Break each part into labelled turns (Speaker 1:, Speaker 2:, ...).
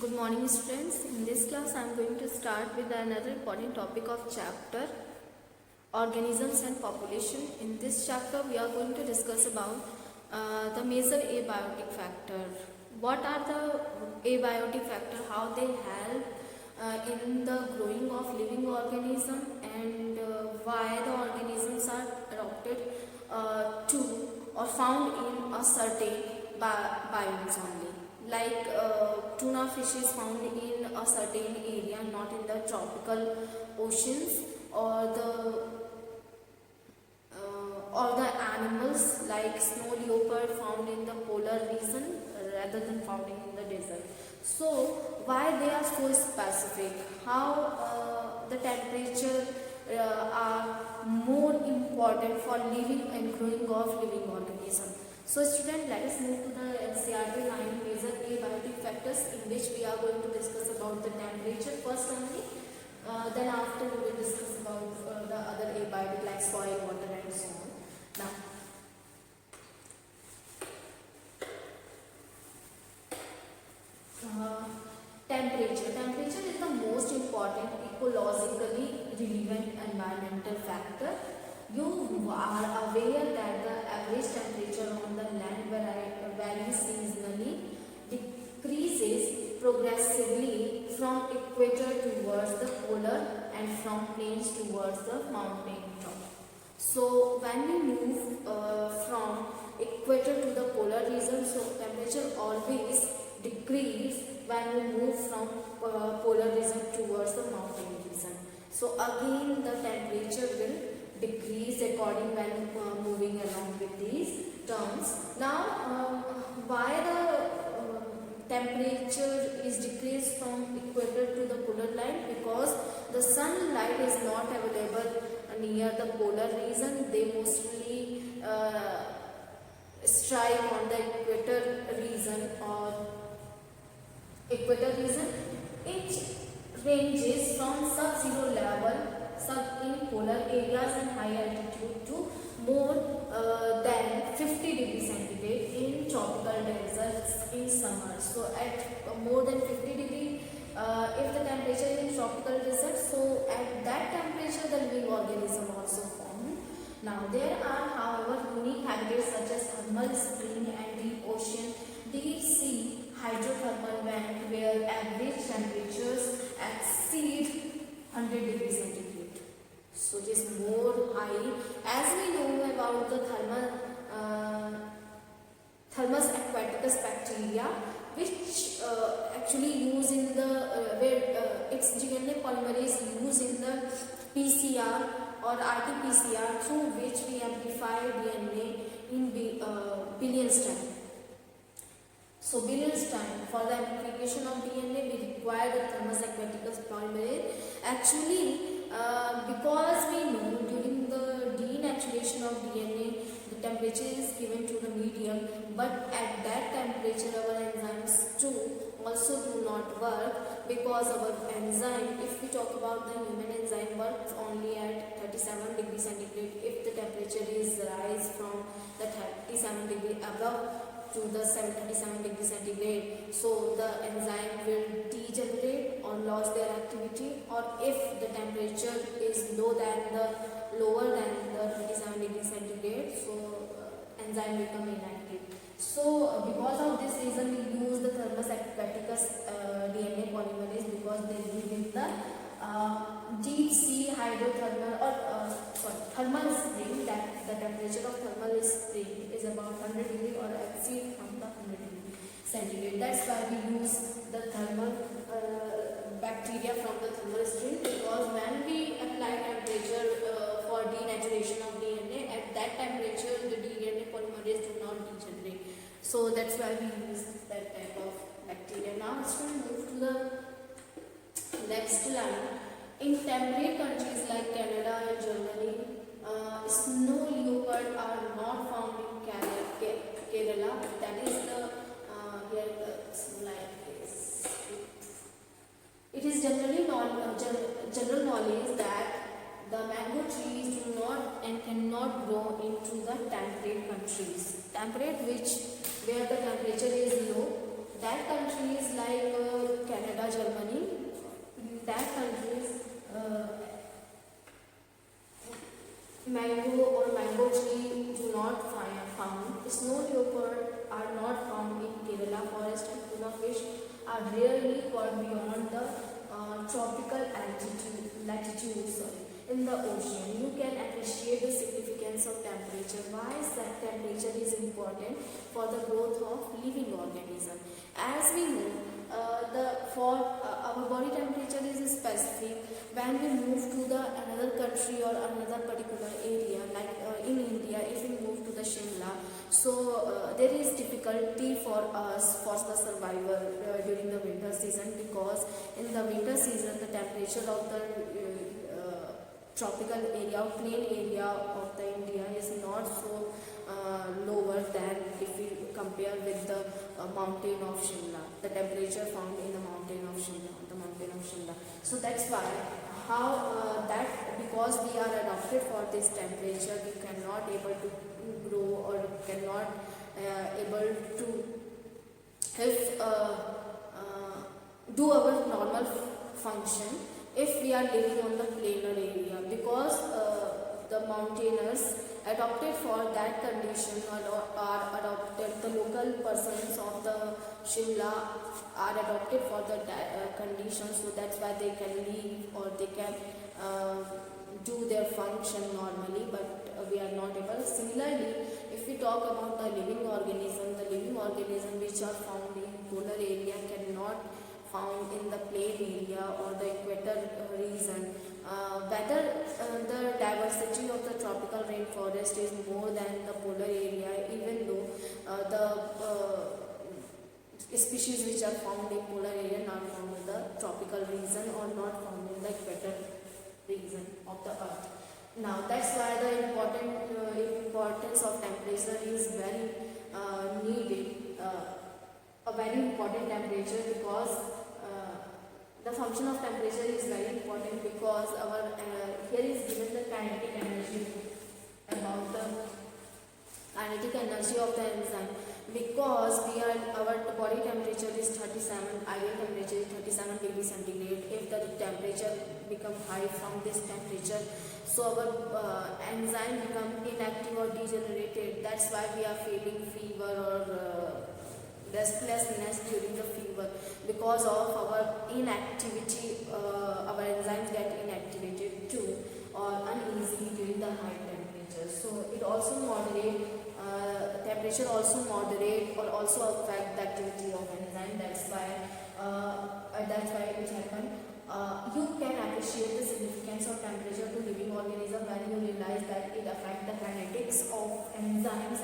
Speaker 1: Good morning students. In this class I am going to start with another important topic of chapter organisms and population. In this chapter we are going to discuss about the major abiotic factor. What are the abiotic factor, how they help in the growing of living organism, and why the organisms are adopted to or found in a certain biomes only. Like tuna fish is found in a certain area, not in the tropical oceans, or the animals like snow leopard found in the polar region rather than found in the desert. So why they are so specific? How the temperature are more important for living and growing of living organism. So student, let us move to the NCERT 9 major abiotic factors, in which we are going to discuss about the temperature first only. Then after we will discuss about the other abiotic like soil, water and so on. Now, temperature. Temperature is the most important ecologically relevant environmental factor. You are aware that the average temperature on the land varies seasonally, decreases progressively from equator towards the polar and from plains towards the mountain top. So when we move from equator to the polar region, so temperature always decrease when we move from polar region towards the mountain region. So again the temperature will decrease according when moving along with these terms. Now why the temperature is decreased from equator to the polar line? Because the sunlight is not available near the polar region. They mostly strike on the equator region or equator region. It ranges from sub-zero level in polar areas and high altitude to more than 50 degrees centigrade in tropical deserts in summer. So at more than 50 degree, if the temperature is in tropical desert, so at that temperature the living organism also form. Now there are however unique habitats such as thermal spring and deep ocean, deep sea, hydrothermal vent, where average temperatures exceed 100 degrees centigrade. So it is more high. As we know about the Thermus aquaticus bacteria, which actually use in the where its DNA polymerase used in the PCR or RT-PCR, through which we amplify DNA in billions time. So billions time for the amplification of DNA we require the Thermus aquaticus polymerase. Actually, because we know during the denaturation of DNA the temperature is given to the medium, but at that temperature our enzymes too also do not work, because our enzyme, if we talk about the human enzyme, works only at 37 degrees centigrade. If the temperature is rise from the 37 degree above to the 37 degrees centigrade, so the enzyme will degenerate or lose their activity, or if the temperature is lower than the 37 degrees centigrade, so enzyme become inactive. So because of this reason we use the Thermus aquaticus DNA polymerase, because they live in the deep sea hydrothermal or thermal spring, that the temperature of thermal spring is about 100 degree or exceed from the 100 degree centigrade. That's why we use the thermal bacteria from the thermal spring, because when we apply temperature for denaturation of DNA, at that temperature the DNA polymerase do not degenerate. So that's why we use that type of bacteria. Now let's move to the next line. In temperate countries like Canada and Germany, snow leopard are not found in Kerala. That is the here the slide is. It is general knowledge that the mango trees do not and cannot grow into the temperate countries. Temperate, where the temperature is low, that countries like Bavaria, Germany. In that countries, mango or mango tree do not found. Snow leopard are not found in Kerala forest, and tuna fish are rarely caught beyond the tropical latitude. Sorry, in the ocean. You can appreciate the significance of temperature. Why is that temperature is important for the growth of living organism? As we know, our body temperature is specific. When we move to the another country or another particular area, like in India, if we move to the Shimla, so there is difficulty for us for the survival during the winter season, because in the winter season the temperature of the tropical area, plain area of the India is not so lower than if we compare with the mountain of Shimla, the temperature found in the mountain of Shimla, So that's why that because we are adapted for this temperature, we cannot able to grow or cannot able to if do our normal function if we are living on the plainer area, because the mountaineers adopted for that condition or are adopted, the local persons of the Shimla are adopted for the conditions, so that's why they can live or they can do their function normally, but we are not able. Similarly, if we talk about the living organism which are found in polar area cannot found in the plain area or the equator region. Whether the diversity of the tropical rainforest is more than the polar area, even though the species which are found in polar area not found in the tropical region or not found in the equator region of the earth. Now that's why the importance of temperature is very needed, a very important temperature, because the function of temperature is very important, because our here is given the kinetic energy about the kinetic energy of the enzyme, because our body temperature is 37, ideal temperature is 37 degrees centigrade. If the temperature become high from this temperature, so our enzyme become inactive or degenerated. That's why we are feeling fever or restlessness during the fever, because of our inactivity. Our enzymes get inactivated too, or uneasy during the high temperature. So it also moderate temperature also moderate or also affect the activity of enzyme. That's why it happen. You can appreciate the significance of temperature to living organism when you realize that it affects the kinetics of enzymes,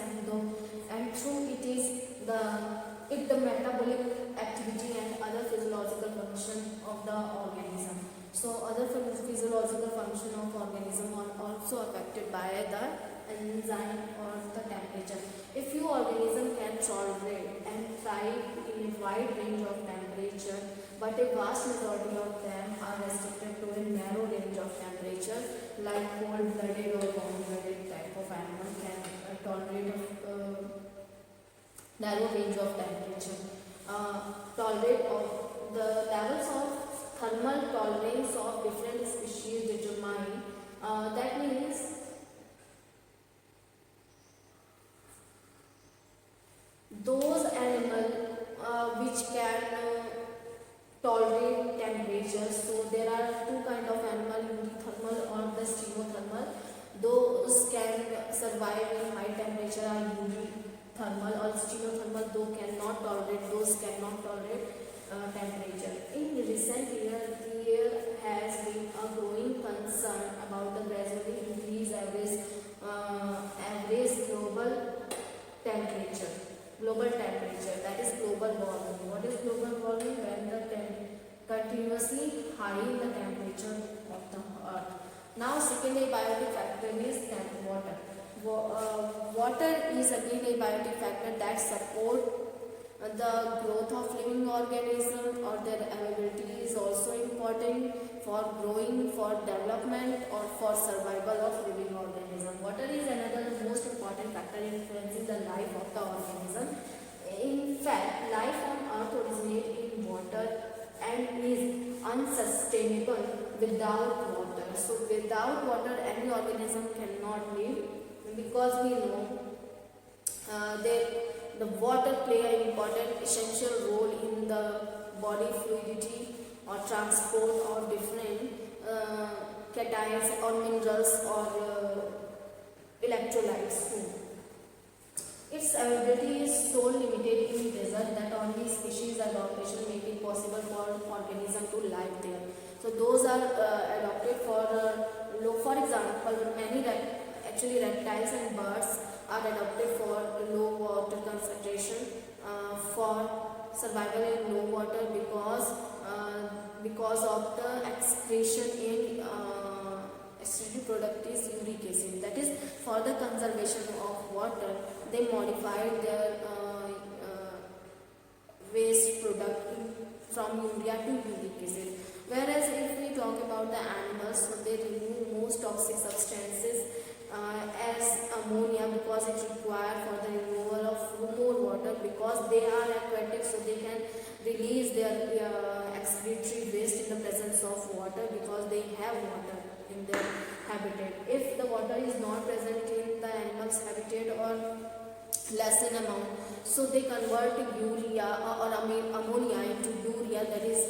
Speaker 1: and through it is the metabolic activity and other physiological function of the organism. So other physiological function of organism are also affected by the enzyme or the temperature. A few organisms can tolerate and thrive in a wide range of temperature, but a vast majority of them are restricted to a narrow range of temperature, like cold-blooded or warm-blooded type of animal can tolerate a narrow range of temperature. Tolerate of the levels of thermal tolerance of different species determine. That means those animals which can tolerate temperature. So there are two kind of animal, undithermal or the stereothermal. Those can survive in high temperature are undithermal, or stereothermal those cannot tolerate temperature. In recent years, there has been a growing concern about the gradually increased average global temperature, that is global warming. What is global warming? When the continuously high in the temperature of the earth. Now second abiotic factor is water. Water is again a biotic factor that support the growth of living organism, or their availability is also important for growing, for development, or for survival of living organism. Water is another most important factor influencing the life of the organism. In fact, life on earth originates in water, and unsustainable without water. So without water any organism cannot live, because we know that the water play an important essential role in the body fluidity or transport or different cations or minerals or electrolytes too. Its availability is so limited in desert that only species adaptation make it possible for organism to live there. So those are adapted for low. For example, many actually reptiles and birds are adapted for low water concentration for survival in low water, because of the excretion in excreted product is uric acid. That is, for the conservation of water, they modified their waste product from urea to uric acid. Whereas if we talk about the animals, so they remove most toxic substances as ammonia, because it required for the removal of more water, because they are aquatic, so they can release their excretory waste in the presence of water, because they have water in their habitat. If the water is not present in the animal's habitat or less in amount, so they convert urea or ammonia into urea. That is,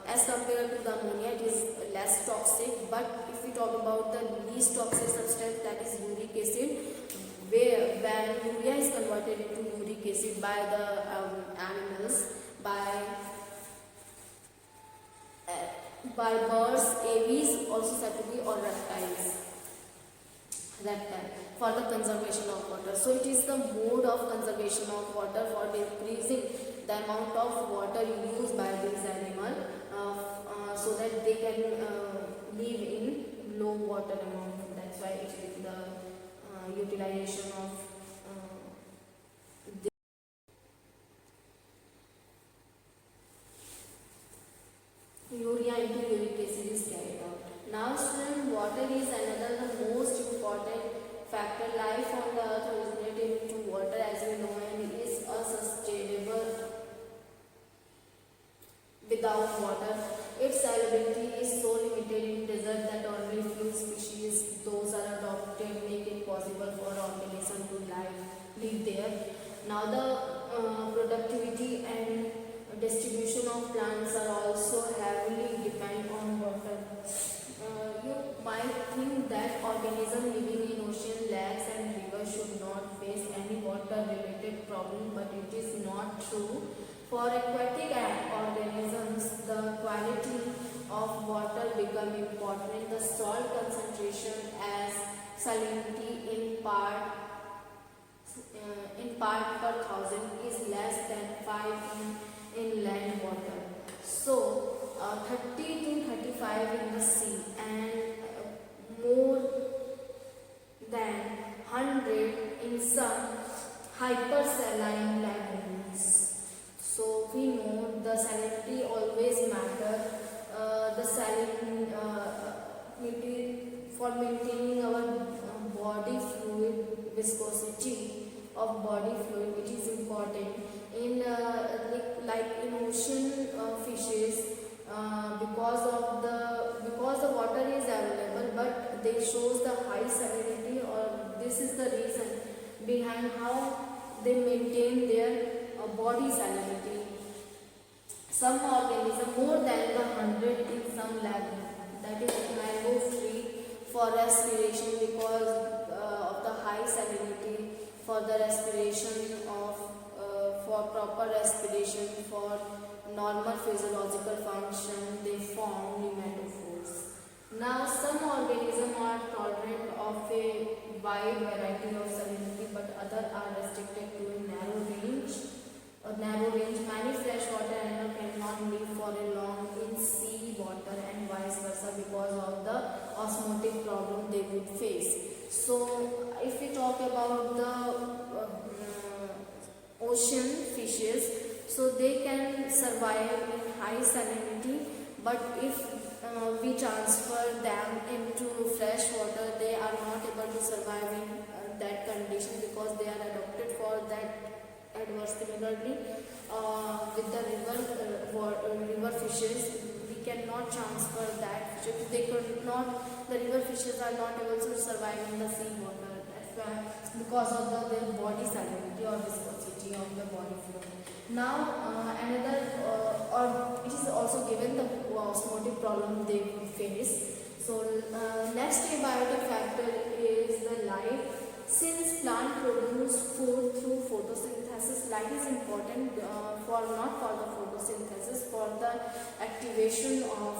Speaker 1: as compared to the ammonia, it is less toxic. But if we talk about the least toxic substance, that is uric acid, where when urea is converted into uric acid by the animals, by birds, aves also said to be, or reptile for the conservation of water. So it is the mode of conservation of water for decreasing the amount of water used by these animals, so that they can live in low water amount. That's why it is the utilization of urea into uric acid is carried out. Now student, water is another the most important factor. Life on the earth originated into water, as we know, and is unsustainable without water. Its availability is so limited in desert that only few species, those are adopted, make it possible for organisms to live there. Now the productivity and distribution of plants are also heavily depend on water. You might think that organisms living in ocean, lakes and rivers should not face any water related problem, but it is not true. For aquatic organisms, the quality of water become important. The salt concentration as salinity in part per thousand is less than 5 in inland water. So 30 to 35 in the sea and more than 100 in some hypersaline lagoons. So we know the salinity always matter. The salinity for maintaining our body fluid, viscosity of body fluid, which is important in like in ocean fishes, because the water is available, but they shows the high salinity, or this is the reason behind how they maintain their body salinity. Some organism more than the 100 in some lagoon, that is mango tree, for respiration, because of the high salinity, for the respiration of for proper respiration, for normal physiological function, they form nematophores. Now some organisms are tolerant of a wide variety of salinity, but others are restricted to a narrow range. Many freshwater animals cannot live for a long in sea water and vice versa, because of the osmotic problem they would face. So if we talk about the ocean fishes, so they can survive in high salinity, but if we transfer them into fresh water, they are not able to survive in that condition, because they are adapted for that adverse. Similarly, with the river fishes, we we cannot transfer that. They could not, the river fishes are not able to survive in the sea water. That's why, because of their body salinity or viscosity of the body fluid. Now or it is also given the osmotic problem they would face. So next abiotic factor is the light. Since plant produce food through photosynthesis, light is important for not for the photosynthesis, for the activation of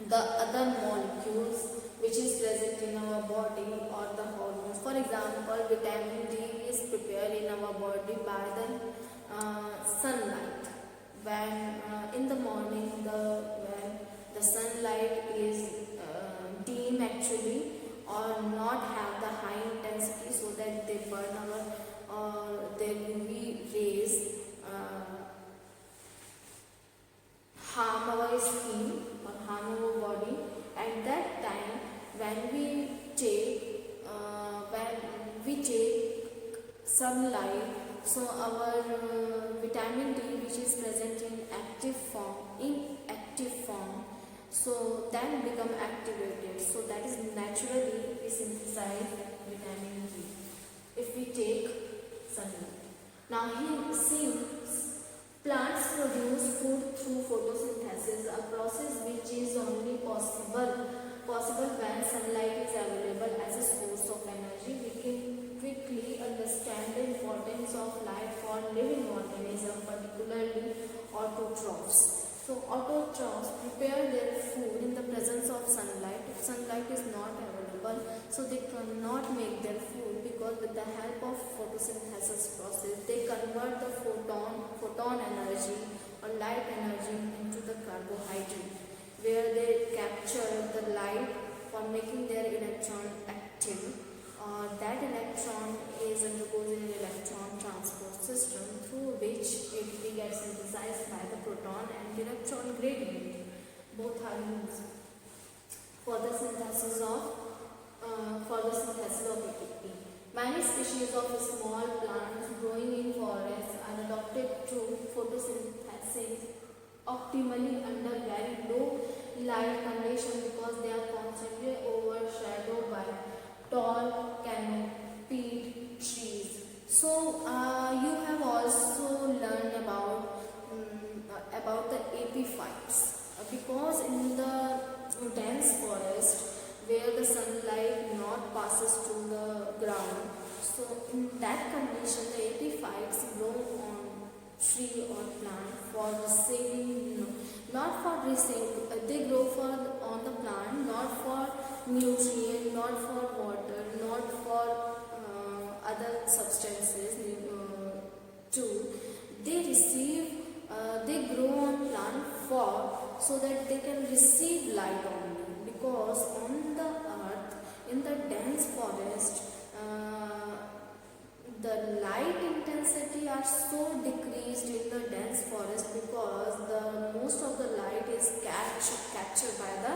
Speaker 1: the other molecules which is present in our body or the hormones. For example, vitamin D is prepared in our body by the sunlight. When in the morning, when the sunlight is dim actually, or not have the high intensity, so that they burn our their UV rays harm our skin or harm our body. At that time, when we take sunlight, so our vitamin D, which is present in active form, so then become activated. So that is naturally we synthesize vitamin D if we take sunlight. Now here, since plants produce food through photosynthesis, a process which is only possible when sunlight is available as a source of energy, we can quickly understand the importance of light for living organisms, particularly autotrophs. So autotrophs prepare their food in the presence of sunlight. If sunlight is not available, so they cannot make their food, because with the help of photosynthesis process, they convert the photon energy or light energy into the carbohydrate, where they capture the light for making their electron active. That electron is undergoes an electron transport system, through which it gets synthesized by the proton and electron gradient. Both are used for the synthesis of ATP. Many species of small plants growing in forests are adapted to photosynthesis optimally under very low light conditions, because they are constantly overshadowed by tall canopied trees. So you have also learned about the epiphytes, because in the dense forest where the sunlight not passes to the ground, so in that condition the epiphytes grow on tree or plant for receiving, not for receiving, they grow on the plant, not for nutrient, not for water, not for other substances too. They grow on plant so that they can receive light only, because on the earth, in the dense forest, the light intensity are so decreased in the dense forest, because the most of the light is captured by the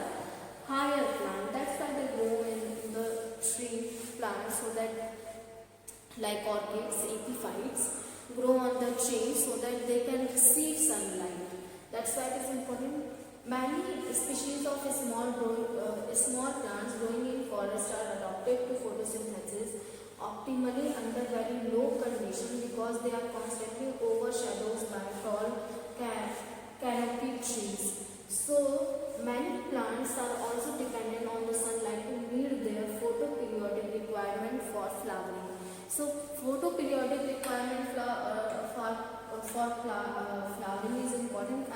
Speaker 1: higher plant. That's why they grow in the tree plant, so that like orchids, epiphytes grow on the tree so that they can receive sunlight. That's why it is important. Many species of small plants growing in forest are adapted to photosynthesis optimally under very low conditions, because they are constantly overshadowed by tall canopy trees. So many plants are also dependent on the sunlight to meet their photoperiodic requirement for flowering. So photoperiodic requirement for flowering is important.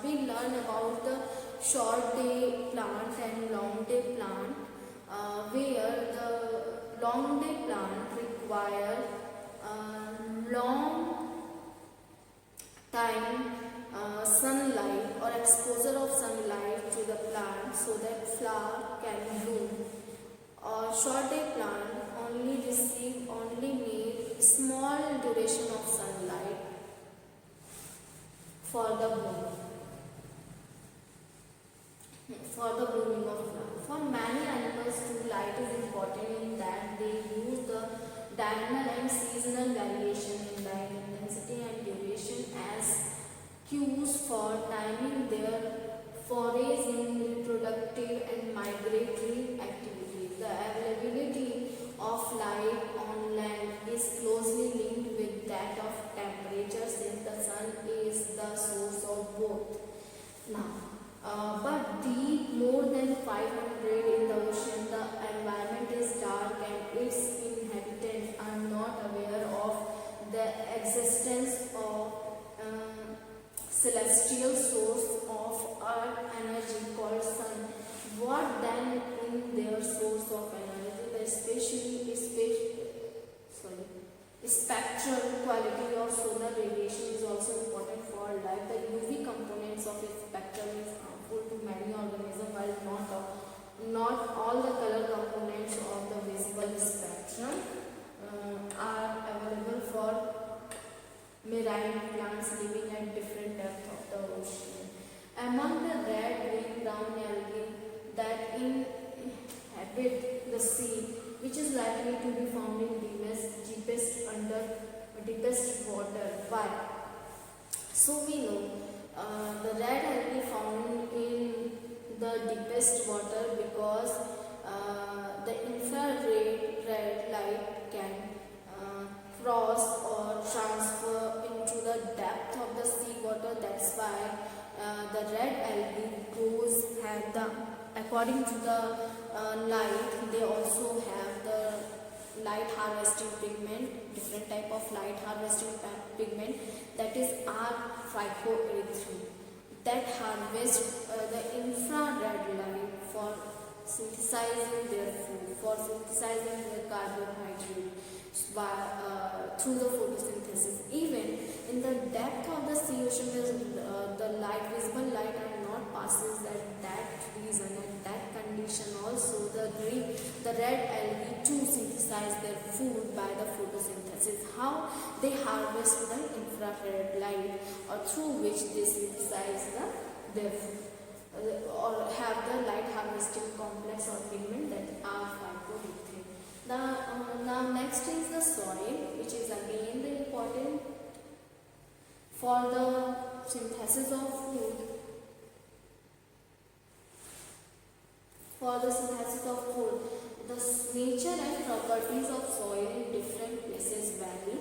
Speaker 1: We learn about the short day plant and long day plant, where the long day plant require long time sunlight or exposure of sunlight to the plant, so that flower can bloom. Short day plant only need small duration of sunlight for the blooming of flower. For many animals too, light is important in that they use the diurnal and seasonal variation in light intensity and duration as cues for timing their forays in reproductive and migratory activity. The availability of light on land is closely linked with that of temperature, since the sun is the source of both. Now, but deep more than 500 in the ocean, the environment is dark and its inhabitants are not aware of the existence of celestial source of earth energy called sun. What then in their source of energy, the spectral quality of solar radiation is also important for life. The UV components of its spectrum is harmful to many organisms, while not all the color components of the visible spectrum are available for marine plants living at different depths of the ocean. Among the red, green, brown algae that inhabit the sea, which is likely to be found in deepest water. Why? So we know the red algae found in the deepest water because the infrared red light can cross or transfer into the depth of the sea water. That's why the red algae have the, according to the light, they also have the light harvesting pigment, different type of light harvesting pigment, that is R-phycoerythrin, that harvest the infrared light for synthesizing their food, for synthesizing their carbohydrate through the photosynthesis. Even in the depth of the sea ocean, the visible light are not passes at that reason, at that condition. Also, the red algae too synthesize their food by the photosynthesis. How they harvest the infrared light, or through which they synthesize their food, or have the light harvesting complex or pigment, that are phycoerythrin. Now next is the soil, which is again the important for the synthesis of food. For the synthesis of food, the nature and properties of soil in different places vary.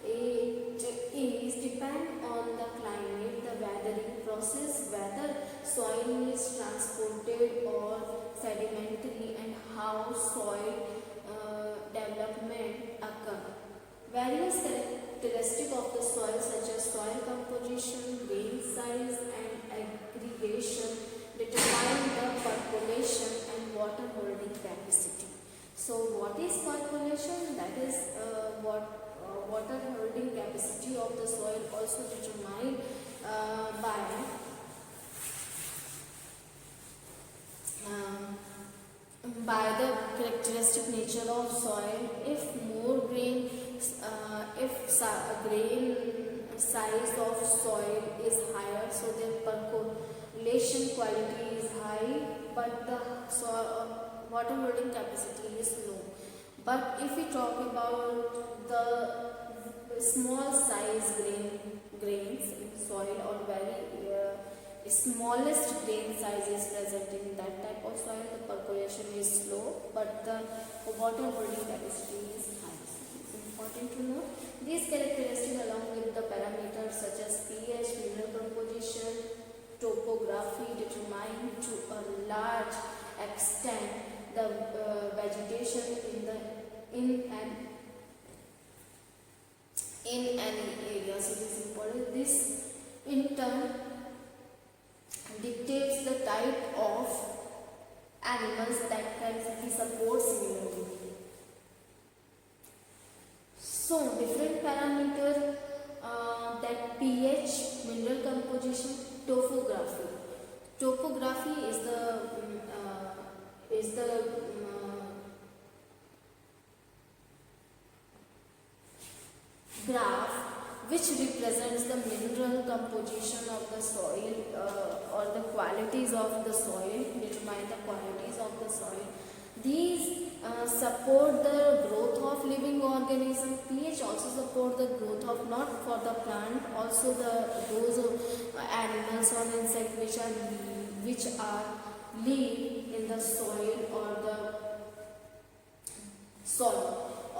Speaker 1: It is depend on the climate, the weathering process, whether soil is transported or sedimentary, and how soil development occur. Various characteristics of the soil, such as soil composition, grain size, and aggregation, determine the percolation and water holding capacity. So, what is percolation? That is water holding capacity of the soil, also determined by the characteristic nature of soil. If grain size of soil is higher, so their percolation quality is high, but the water holding capacity is low. But if we talk about the small size grains in soil, or very smallest grain size is present in that type of soil, the percolation is slow, but the water holding capacity is high. So it's important to know these characteristics, along with the parameters such as pH, mineral composition, topography, determine to a large extent the vegetation in any area. So this is important. This in turn dictates the type of animals that can be supported similarly. So different parameters, that pH, mineral composition, topography. Topography is the graph which represents the mineral composition of the soil, or the qualities of the soil, determine the qualities of the soil. These support the growth of living organism. pH also support the growth of, not for the plant, also those animals or insects which are which are live in the soil or the soil,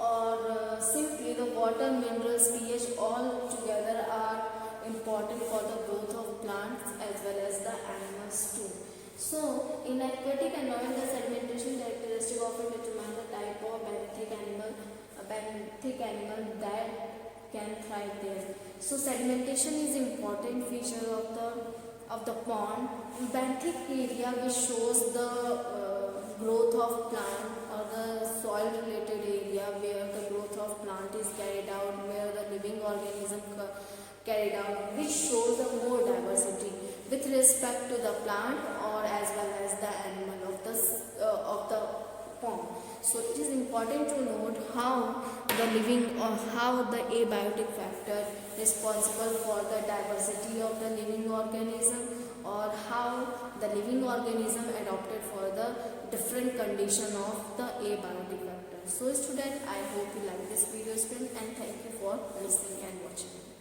Speaker 1: or simply the water, minerals, pH all together are important for the growth of plants as well as the animals too. So in aquatic environment, the sedimentation characteristic often determine the type of benthic animal that can thrive there. So sedimentation is important feature of the pond. Benthic area which shows the growth of plant, or the soil related area where the growth of plant is carried out, where the living organism carried out, which shows the more diversity with respect to the plant or as well as the animal of the pond. So it is important to note how the living or how the abiotic factor responsible for the diversity of the living organism, or how the living organism adopted for the different condition of the abiotic factor. So student, I hope you like this video student, and thank you for listening and watching.